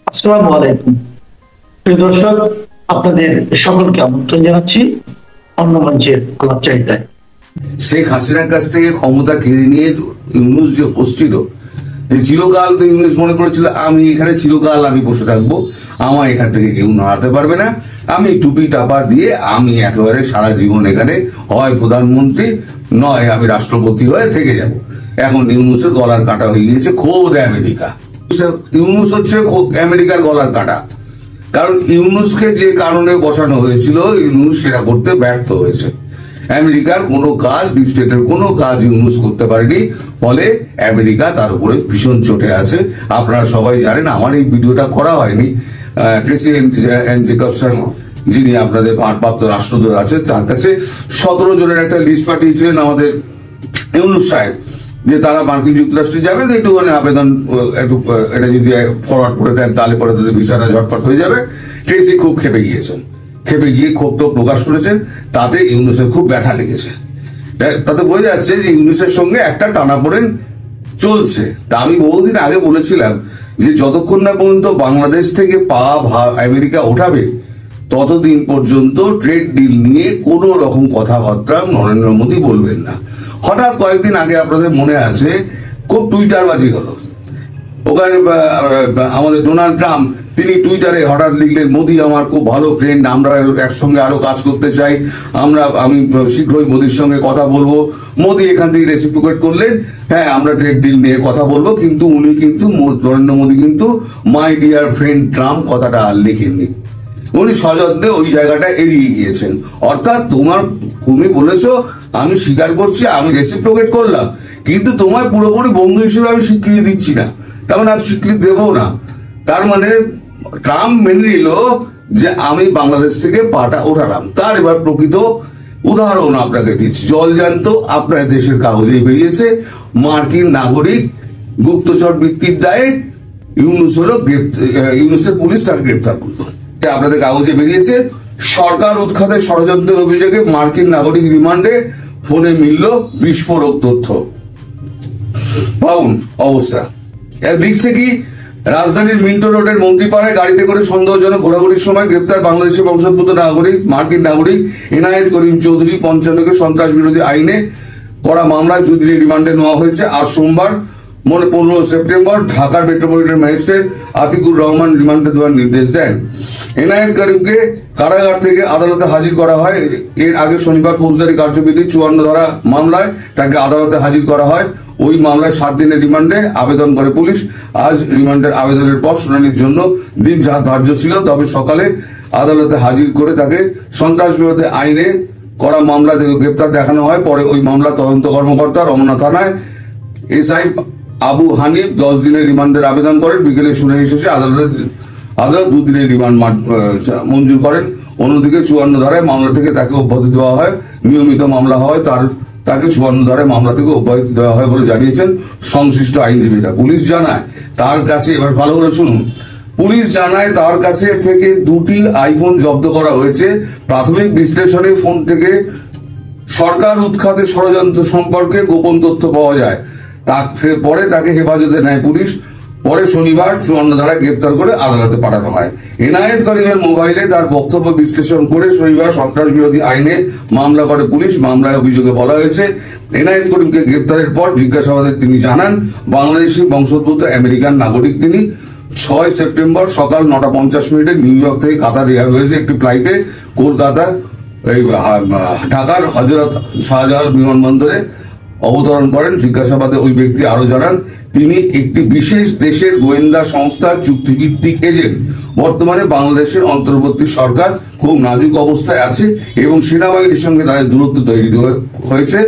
আসসালামু আলাইকুম প্রিয় দর্শক, আপনাদের সকলকে আমন্ত্রণ জানাচ্ছি অন্য মঞ্চের আলাপ চারিতায়। শেখ হাসিনার কাছ থেকে ক্ষমতা কেড়ে নিয়ে ইউনূস যে বসছিল, চিরকাল তো ইউনূস মনে করেছিল আমি এখানে চিরকাল আমি বসে থাকবো, আমার এখান থেকে কেউ নাড়াতে পারবে না, আমি টুপি টাপা দিয়ে আমি একেবারে সারা জীবন এখানে হয় প্রধানমন্ত্রী নয় আমি রাষ্ট্রপতি হয়ে থেকে যাব। এখন ইউনূসের গলার কাটা হয়ে গিয়েছে খোদ আমেরিকা। ইউনূস হচ্ছে আমেরিকার গলার কাটা, কারণ ইউনূসকে যে কারণে বসানো হয়েছিল ইউনূস সেটা করতে ব্যর্থ হয়েছে। আমেরিকার কোনো কাজ, ডিপ স্টেটের কোনো কাজ ইউনূস করতে পারেনি, ফলে আমেরিকা তার উপরে ভীষণ চটে আছে। আপনারা সবাই জানেন, আমার এই ভিডিওটা করা হয়নি, ট্রেসি এন জেকবসন যিনি আপনাদের ভারপ্রাপ্ত রাষ্ট্রদূত আছে তার কাছে 17 জনের একটা লিস্ট পাঠিয়েছিলেন আমাদের ইউনূস সাহেব, যে তারা মার্কিন যুক্তরাষ্ট্রে যাবে, একটুখানি আবেদন একটু এটা যদি ফরওয়ার্ড করে দেন তাহলে পরে তাদের ভিসাটা ঝটপট হয়ে যাবে। ট্রেসি খুব খেপে গিয়েছেন, খেপে গিয়ে ক্ষোভ প্রকাশ করেছেন, তাতে ইউনূসের খুব ব্যথা লেগেছে। তাতে বোঝা যাচ্ছে যে ইউনূসের সঙ্গে একটা টানাপোড়েন চলছে। তা আমি বহুদিন আগে বলেছিলাম যে যতক্ষণ না পর্যন্ত বাংলাদেশ থেকে পা আমেরিকা ওঠাবে ততদিন পর্যন্ত ট্রেড ডিল নিয়ে কোনো রকম কথাবার্তা নরেন্দ্র মোদী বলবেন না। হঠাৎ কয়েকদিন আগে আপনাদের মনে আছে খুব টুইটারবাজি হলো, ওখানে আমাদের ডোনাল্ড ট্রাম্প তিনি টুইটারে হঠাৎ লিখলেন, মোদী আমার খুব ভালো ফ্রেন্ড, আমরা একসঙ্গে আরো কাজ করতে চাই, আমি শীঘ্রই মোদীর সঙ্গে কথা বলবো। মোদী এখান থেকে রেসিপ্রোকেট করলেন, হ্যাঁ আমরা ট্রেড ডিল নিয়ে কথা বলবো, কিন্তু উনি কিন্তু নরেন্দ্র মোদী কিন্তু মাই ডিয়ার ফ্রেন্ড ট্রাম্প কথাটা আর লিখেননি, উনি সযত্নে ওই জায়গাটা এড়িয়ে গিয়েছেন। অর্থাৎ তুমি বলেছো আমি স্বীকার করছি, আমি রেসিপ্রোকেট করলাম, কিন্তু তোমার পুরোপুরি বন্ধু হিসেবে আমি স্বীকৃতি দিচ্ছি না, তার মানে আমি স্বীকৃতি দেবো না। তার মানে ট্রাম্প মেনে নিল যে আমি বাংলাদেশ থেকে পাটা ওঠালাম। তার এবার প্রকৃত উদাহরণ আপনাকে দিচ্ছি, জলজান্ত আপনার দেশের কাগজে বেরিয়েছে, মার্কিন নাগরিক গুপ্তচর বৃত্তির দায়ে ইউনূসের পুলিশ তাকে গ্রেপ্তার করলো। আপনাদের কাগজে বেরিয়েছে, সরকার উৎখাতের ষড়যন্ত্রের অভিযোগে মার্কিন নাগরিক রিমান্ডে, ফোনে মিলল বিস্ফোরক তথ্য। পাউন অবস্থা লিখছে কি, রাজধানীর মিন্টো রোডের মন্ত্রীপাড়ায় গাড়িতে করে সন্দেহজনক ঘোরাঘুরির সময় গ্রেপ্তার বাংলাদেশের বংশোদ্ভূত মার্কিন নাগরিক এনায়েত করিম চৌধুরী 55কে সন্ত্রাস বিরোধী আইনে করা মামলায় 2 দিনের রিমান্ডে নেওয়া হয়েছে। আজ সোমবার 15 সেপ্টেম্বর ঢাকার মেট্রোপলিটন ম্যাজিস্ট্রেট আতিকুর রহমান রিমান্ডে দেওয়ার নির্দেশ দেন। এনায়েত করিমকে কারাগার থেকে আদালতে হাজির করা হয়। এর আগে শনিবার ফৌজদারি কার্যবিধি 54 ধারা মামলায় তাকে আদালতে হাজির করা হয়। ওই মামলায় 7 দিনের রিমান্ডে আবেদন করে পুলিশ। আজ রিমান্ডের আবেদনের পর শুনানির জন্য দিন ধার্য ছিল, তবে সকালে আদালতে হাজির করে তাকে সন্ত্রাস বিরোধী আইনে করা মামলা থেকে গ্রেপ্তার দেখানো হয়। পরে ওই মামলা তদন্ত কর্মকর্তা রমনা থানায় এসআই আবু হানিফ 10 দিনের রিমান্ডের আবেদন করেন। বিকেলে শুনানি শেষে আদালত 2 দিনের রিমান্ড মঞ্জুর করেন। অন্যদিকে 54 ধারায় মামলা থেকে তাকে অব্যাহতি দেওয়া হয়। নিয়মিত মামলা হয় তাকে 54 ধারায় মামলা থেকে অব্যাহতি দেওয়া হয় বলে জানিয়েছেন সংশ্লিষ্ট আইনজীবীরা। পুলিশ জানায় তার কাছে, এবার ভালো করে শুনুন, পুলিশ জানায় তার কাছে থেকে 2টি আইফোন জব্দ করা হয়েছে। প্রাথমিক বিশ্লেষণে ফোন থেকে সরকার উৎখাতের ষড়যন্ত্র সম্পর্কে গোপন তথ্য পাওয়া যায়। পরে তাকে হেফাজতে নেয় পুলিশ। পরে শনিবার 54 ধারায় গ্রেপ্তার করে আদালতে পাঠানো হয়। এনায়েত করিমের মোবাইলে তার বক্তব্য বিশ্লেষণ করে শনিবার সন্ত্রাস বিরোধী আইনে মামলা করে পুলিশ। মামলায় অভিযোগে বলা হয়েছে, এনায়েত করিমকে গ্রেপ্তারের পর জিজ্ঞাসাবাদে তিনি জানান বাংলাদেশি বংশোদ্ভূত আমেরিকান নাগরিক তিনি। 6 সেপ্টেম্বর সকাল 9:50 নিউ ইয়র্ক থেকে কাতার এয়ার হয়েছে একটি ফ্লাইটে কলকাতা ঢাকার হযরত শাহজালাল বিমানবন্দরে অবতরণ করেন। জিজ্ঞাসাবাদে ওই ব্যক্তি আরো জানান তিনি একটি বিশেষ দেশের গোয়েন্দা সংস্থার চুক্তিভিত্তিক এজেন্ট। বর্তমানে বাংলাদেশের অন্তর্বর্তী সরকার খুব নাজুক অবস্থায় আছে এবং সেনাবাহিনীর সঙ্গে তাদের দূরত্ব তৈরি হয়েছে।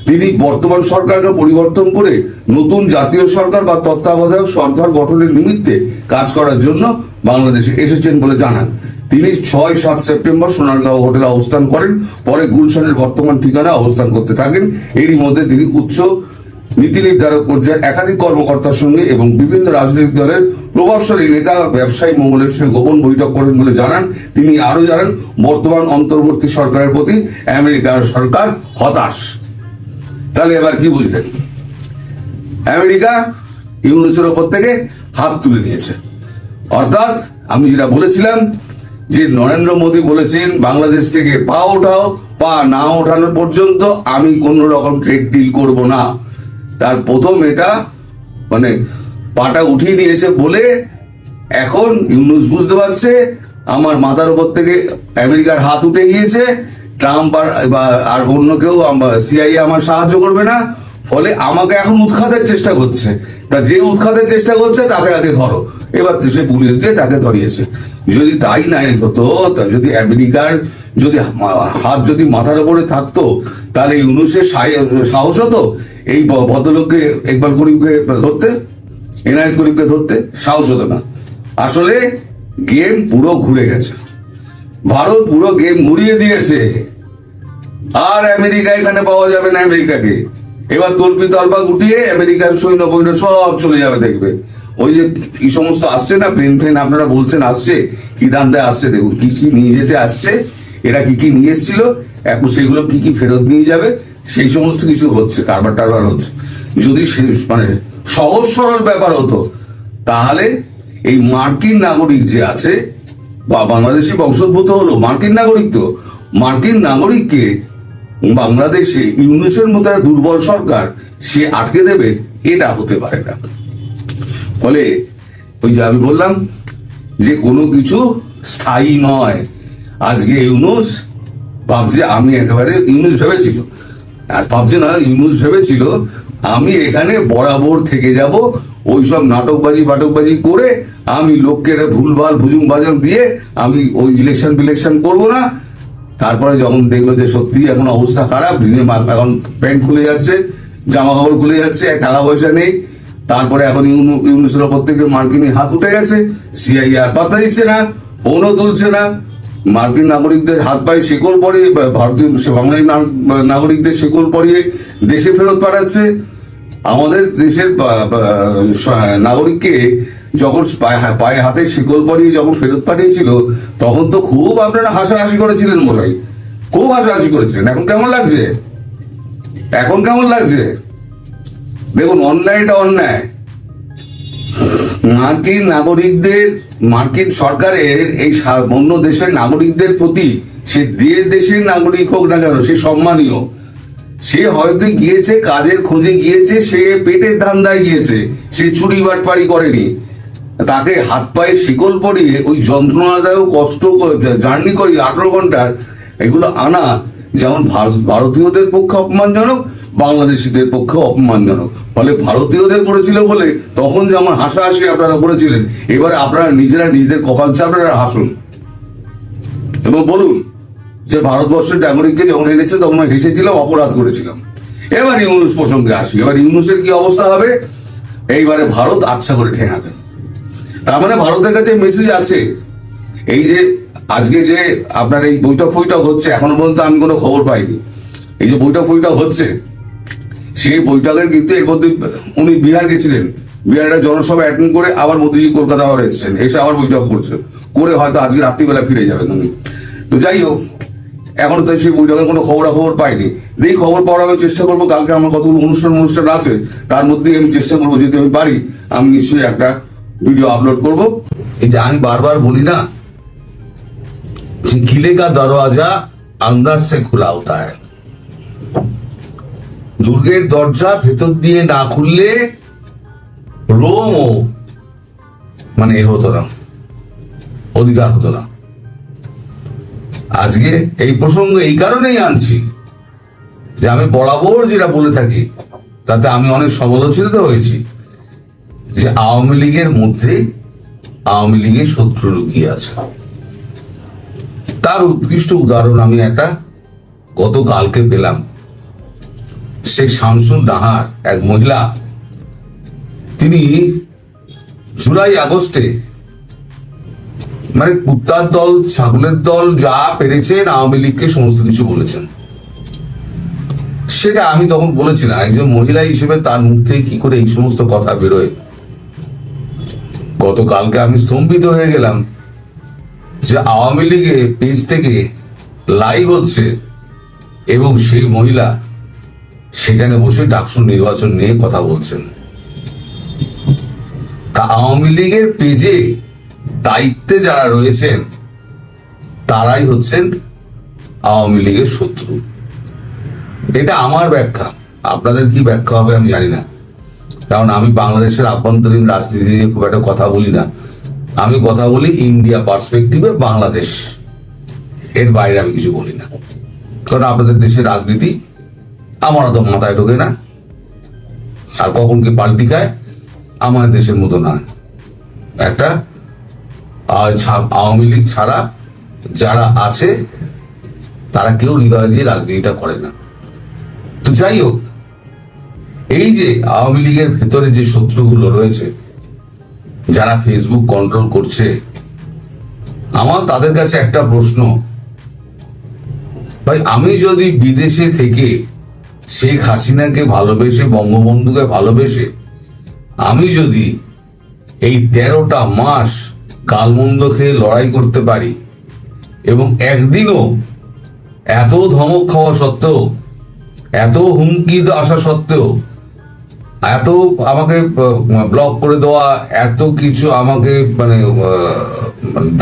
তিনি বর্তমান সরকারকে পরিবর্তন করে নতুন জাতীয় সরকার বা তত্ত্বাবধায়ক সরকার গঠনের নিমিত্তে কাজ করার জন্য বাংলাদেশে এসেছেন বলে জানান। তিনি 6-7 সেপ্টেম্বর সোনারগাঁও হোটেলে অবস্থান করেন, পরে গুলশানের বর্তমান ঠিকানায় অবস্থান করতে থাকেন। এরই মধ্যে তিনি উচ্চ নীতি নির্ধারক পর্যায়ের একাধিক কর্মকর্তার সঙ্গে এবং বিভিন্ন রাজনৈতিক দলের প্রভাবশালী নেতা ব্যবসায়ী মহলের সঙ্গে গোপন বৈঠক করেন বলে জানান। তিনি আরো জানান বর্তমান অন্তর্বর্তী সরকারের প্রতি আমেরিকার সরকার হতাশ। তাহলে এবার কি বুঝলেন, আমেরিকা ইউনূসের ওপর থেকে হাত তুলে নিয়েছে। অর্থাৎ আমি যেটা বলেছিলাম যে নরেন্দ্র মোদী বলেছেন বাংলাদেশ থেকে পা ওঠাও, পা না ওঠানো পর্যন্ত আমি কোন রকম ট্রেড ডিল করব না। তার প্রথম এটা মানে পাটা উঠিয়ে নিয়েছে বলে এখন ইউনূস বুঝতে পারছে আমার মাথার উপর থেকে আমেরিকার হাত উঠে গিয়েছে, ট্রাম্প আর অন্য কেউ সিআইএ আমার সাহায্য করবে না, ফলে আমাকে এখন উৎখাতের চেষ্টা করছে। তা যে উৎখাতের চেষ্টা করছে তাকে আগে ধরো। এবার সে পুলিশ দিয়ে তাকে ধরিয়েছে। যদি তাই নাই হতো, যদি আমেরিকার যদি হাত যদি মাথার উপরে থাকতো, তাহলে ইউনূসের সাহস হতো এই ভদ্রলোককে ইকবাল করিমকে ধরতে, এনায়েত করিমকে ধরতে? সাহস হতো না। আসলে গেম পুরো ঘুরে গেছে, ভারত পুরো গেম ঘুরিয়ে দিয়েছে। আর আমেরিকা এখানে পাওয়া যাবে না আমেরিকাকে। এবার তল্পি তল্পা গুটিয়ে আমেরিকার সৈন্য বৈন্য সব চলে যাবে। দেখবে ওই যে কি সমস্ত আসছে না, প্লেন ফ্লেন আপনারা বলছেন আসছে, কি দান্দায় আসছে, দেখুন কি কি নিয়ে যেতে আসছে, এরা কি কি নিয়ে এসেছিল, এখন সেগুলো কি কি ফেরত নিয়ে যাবে, সেই সমস্ত কিছু হচ্ছে, কারবার টারবার হচ্ছে। যদি মানে সহজ সরল ব্যাপার হতো, তাহলে এই মার্কিন নাগরিক যে আছে বা বাংলাদেশি বংশোদ্ভূত হলো মার্কিন নাগরিক, তো মার্কিন নাগরিককে বাংলাদেশে ইউনূসের মতো একটা দুর্বল সরকার সে আটকে দেবে, এটা হতে পারে না। ফলে ওই যে আমি বললাম যে কোনো কিছু স্থায়ী নয়। আজকে ইউনূস ভাবছে আমি একেবারে, ইউনূস ভেবেছিল, আর ভাবছে না, ইউনূস ভেবেছিল আমি এখানে বরাবর থেকে যাব, ওইসব নাটকবাজি করে আমি লোককে ভুলভাল ভুজুং বাজং দিয়ে আমি ওই ইলেকশন করবো না। তারপরে যখন দেখলো যে সত্যি এখন অবস্থা খারাপ, এখন প্যান্ট খুলে যাচ্ছে, জামা কাপড় খুলে যাচ্ছে, টাকা পয়সা নেই, তারপরে এখন ইউনূসের ওপর থেকে মার্কিন হাত উঠে গেছে, সিআইএ আর পাত্তা দিচ্ছে না, ফোনও তুলছে না, মার্কিন নাগরিকদের হাত পায়ে শিকল পরিয়ে, ভারতীয় বাংলাদেশ নাগরিকদের শিকল পরিয়ে দেশে ফেরত পাঠাচ্ছে। আমাদের দেশের নাগরিককে যখন পায়ে হাতে শিকল পরিয়ে যখন ফেরত পাঠিয়েছিল, তখন তো খুব আপনারা হাসাহাসি করেছিলেন মশাই, খুব হাসাহাসি করেছিলেন। এখন কেমন লাগছে? এখন কেমন লাগছে? দেখুন, অন্যায়টা অন্যায়। মার্কিন নাগরিকদের, মার্কিন সরকারের এই অন্য দেশের নাগরিকদের প্রতি, সে দেশের নাগরিক হোক না কেন, সে সম্মানীয়। সে হয়তো গিয়েছে কাজের খোঁজে গিয়েছে, সে পেটের ধান্দায় গিয়েছে, সে চুরি বাটপাড়ি করেনি। তাকে হাত পায়ে শিকল পরিয়ে ওই যন্ত্রণাদায়ক কষ্ট জার্নি করি 18 ঘন্টার, এগুলো আনা যেমন ভারতীয়দের পক্ষে অপমানজনক, বাংলাদেশিদের পক্ষে অপমানজনক। ফলে ভারতীয়দের করেছিল বলে তখন যেমন হাসাহাসি আপনারা করেছিলেন, এবারে আপনারা নিজেরা নিজেদের কপাল চাপড়ে হাসুন এবং বলুন যে ভারতবর্ষের নাগরিককে যখন এনেছে তখন হেসেছিলাম, অপরাধ করেছিলাম। এবার ইউনূস প্রসঙ্গে আসি। এবার ইউনূসের কি অবস্থা হবে? এইবারে ভারত আচ্ছা করে ঠেঙাবে। তার মানে ভারতের কাছে মেসেজ আছে। এই যে আজকে যে আপনার এই বৈঠক হচ্ছে, এখনো পর্যন্ত আমি কোনো খবর পাইনি। এই যে বৈঠক হচ্ছে, সেই বৈঠকের কিন্তু এর মধ্যে উনি বিহার গেছিলেন, বিহারের জনসভা অ্যাটেন্ড করে আবার মোদীজি কলকাতা আবার এসেছেন, এসে আবার বৈঠক করছে, করে হয়তো আজকে রাত্রিবেলা ফিরে যাবেন উনি। তো যাই হোক, এখনো তো সেই বৈঠকের কোনো খবর পাইনি। এই খবর পাওয়ার আমি চেষ্টা করবো। কালকে আমার কতগুলো অনুষ্ঠান আছে, তার মধ্যে আমি চেষ্টা করবো, যদি আমি পারি আমি নিশ্চয়ই একটা ভিডিও আপলোড করব। এই যে আমি বারবার বলি না যে কিলে কা দরওয়াজা আন্দার সে খোলা হতা হ্যায়, দুর্গের দরজা ভেতর দিয়ে না খুললে রোমও মানে এ হতো না, অধিকার হতো না। আজকে এই প্রসঙ্গ এই কারণেই আনছি যে আমি বরাবর যেটা বলে থাকি, তাতে আমি অনেক সমালোচিত হয়েছি, যে আওয়ামী লীগের মধ্যে আওয়ামী লীগের শত্রু লুকিয়ে আছে। তার উৎকৃষ্ট উদাহরণ আমি একটা গতকালকে পেলাম। শেখ শামসুন নাহার, এক মহিলা, তিনি জুলাই আগস্টে মানে কুত্তার দল ছাগলের দল যা পেরেছেন আওয়ামী লীগকে সমস্ত কিছু বলেছেন। সেটা আমি তখন বলেছিলাম, একজন মহিলা হিসেবে তার মুখ থেকে কি করে এই সমস্ত কথা বেরোয়। গতকালকে আমি স্তম্ভিত হয়ে গেলাম যে আওয়ামী লীগের পেজ থেকে লাইভ হচ্ছে এবং সেই মহিলা সেখানে বসে ডাকসু নির্বাচন নিয়ে কথা বলছেন। তা আওয়ামী লীগের পেজে দায়িত্বে যারা রয়েছেন তারাই হচ্ছেন আওয়ামী লীগের শত্রু। এটা আমার ব্যাখ্যা, আপনাদের কি ব্যাখ্যা হবে আমি জানি না, কারণ আমি বাংলাদেশের আভ্যন্তরীণ রাজনীতি নিয়ে খুব একটা কথা বলি না। আমি কথা বলি ইন্ডিয়া পার্সপেক্টিভে, বাংলাদেশ, এর বাইরে আমি কিছু বলি না। কারণ আপনাদের দেশের রাজনীতি আমার তো মাথায় ঢোকে না, আর কখন কি পাল্টি খায় আমাদের দেশের মতো না। একটা আওয়ামী লীগ ছাড়া যারা আছে তারা কেউ হৃদয় দিয়ে রাজনীতিটা করে না। তো যাই হোক, এই যে আওয়ামী লীগের ভেতরে যে শত্রুগুলো রয়েছে, যারা ফেসবুক কন্ট্রোল করছে, আমার তাদের কাছে একটা প্রশ্ন, ভাই আমি যদি বিদেশে থেকে শেখ হাসিনাকে ভালোবেসে, বঙ্গবন্ধুকে ভালোবেসে, আমি যদি এই 13টা মাস গালমন্দ খেয়ে লড়াই করতে পারি এবং একদিনও এত ধমক খাওয়া সত্ত্বেও, এত হুমকি আসা সত্ত্বেও, এত আমাকে ব্লক করে দেওয়া, এত কিছু আমাকে মানে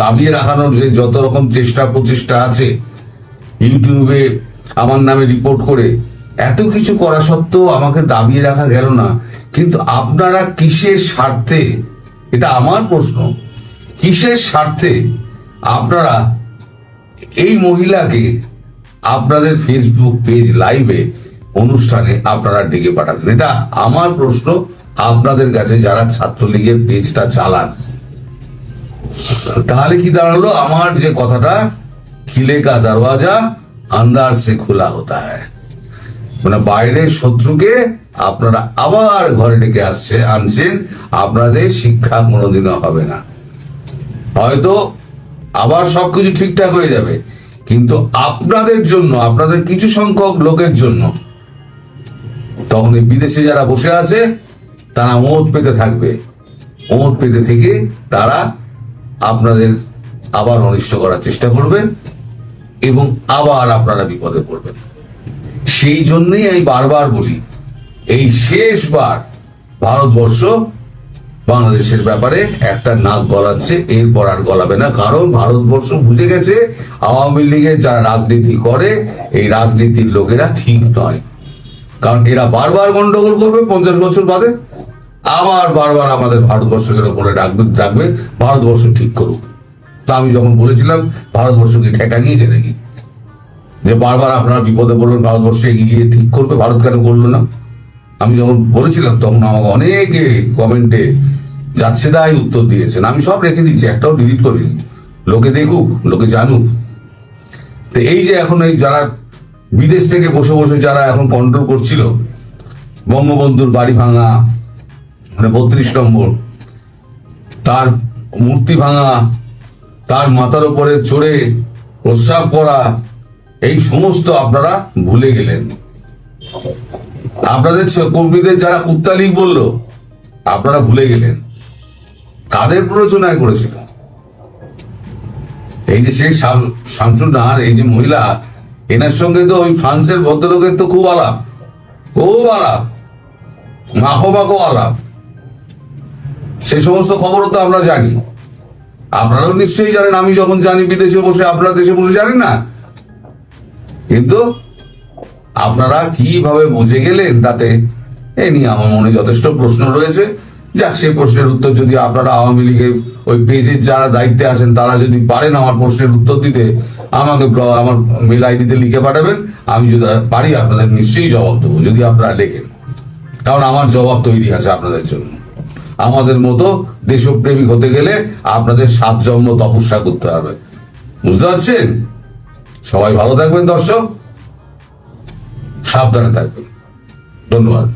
দাবিয়ে রাখানোর যে যত রকম চেষ্টা প্রচেষ্টা আছে, ইউটিউবে আমার নামে রিপোর্ট করে এত কিছু করা সত্ত্বেও আমাকে দাবিয়ে রাখা গেল না। কিন্তু আপনারা কিসের স্বার্থে, এটা আমার প্রশ্ন, কিসের স্বার্থে আপনারা এই মহিলাকে আপনাদের ফেসবুক পেজ লাইভে অনুষ্ঠানে আপনারা ডেকে পাঠালেন? এটা আমার প্রশ্ন আপনাদের কাছে, যারা ছাত্রলীগের পেজটা চালান। তাহলে কি দাঁড়ালো? আমার যে কথাটা, খিলে কা দরওয়াজা আন্দার সে খোলা হতা হ্যায়, মানে বাইরের শত্রুকে আপনারা আবার ঘরে ডেকে আনছেন। আপনাদের শিক্ষা কোনোদিনও হবে না, হয়তো আবার সবকিছু ঠিকঠাক হয়ে যাবে, কিন্তু আপনাদের জন্য, আপনাদের কিছু সংখ্যক লোকের জন্য তখন এই বিদেশে যারা বসে আছে তারা ওঁত পেতে থাকবে। ওঁত পেতে থেকে তারা আপনাদের আবার অনিষ্ট করার চেষ্টা করবেন এবং আবার আপনারা বিপদে পড়বেন। সেই জন্যই আমি বারবার বলি, এই শেষবার ভারতবর্ষ বাংলাদেশের ব্যাপারে একটা নাক গলাচ্ছে, এরপর আর গলাবে না। কারণ ভারতবর্ষ বুঝে গেছে আওয়ামী লীগের যারা রাজনীতি করে, এই রাজনীতির লোকেরা ঠিক নয়। কারণ এরা বারবার গন্ডগোল করবে, 50 বছর বাদে আবার বারবার আমাদের ভারতবর্ষকে ওপরে ডাকবে ভারতবর্ষ ঠিক করুক। তা আমি যখন বলেছিলাম ভারতবর্ষকে ঠেকা নিয়েছে নাকি, যে বারবার আপনারা বিপদে পড়বেন, ভারতবর্ষ এগিয়ে গিয়ে ঠিক করবে, ভারত কেন করলো না? আমি যখন বলেছিলাম তখন আমাকে অনেকে কমেন্টে যাচ্ছে তাই উত্তর দিয়েছেন। আমি সব রেখে দিচ্ছি, একটাও ডিলিট করি, লোকে দেখুক, লোকে জানুক। তো এই যে এখন এই যারা বিদেশ থেকে বসে বসে যারা এখন কন্ট্রোল করছিল, বঙ্গবন্ধুর বাড়ি ভাঙা, মানে 32 নম্বর, তার মূর্তি ভাঙা, তার মাথার উপরে চড়ে প্রস্রাব করা, এই সমস্ত আপনারা ভুলে গেলেন। আপনাদের কর্মীদের যারা কুত্তা লীগ বললো, আপনারা ভুলে গেলেন কাদের প্ররোচনায় করেছিল। এই যে শেখ শামসুন নাহার, এই যে মহিলা, এনার সঙ্গে তো ওই ফ্রান্সের ভদ্রলোকের তো খুব আলাপ, মাখো আলাপ। সেই সমস্ত খবরও তো আমরা জানি, আপনারাও নিশ্চয়ই জানেন। আমি যখন জানি বিদেশে বসে, আপনারা দেশে বসে জানেন না। কিন্তু আপনারা কিভাবে বুঝে গেলেন তাতে এ নিয়ে আমার মনে যথেষ্ট প্রশ্ন রয়েছে। যাক, সেই প্রশ্নের উত্তর যদি আপনারা আওয়ামী লীগের ওই পেজের যারা দায়িত্বে আছেন তারা যদি পারেন আমার প্রশ্নের উত্তর দিতে, আমাকে আমার মেল আইডিতে লিখে পাঠাবেন। আমি যদি পারি আপনাদের নিশ্চয়ই জবাব দেবো, যদি আপনারা লেখেন। কারণ আমার জবাব তৈরি আছে আপনাদের জন্য। আমাদের মতো দেশপ্রেমিক হতে গেলে আপনাদের 7 জন্ম তপস্যা করতে হবে, বুঝতে পারছেন? সবাই ভালো থাকবেন দর্শক, সাবধানে থাকবেন। ধন্যবাদ।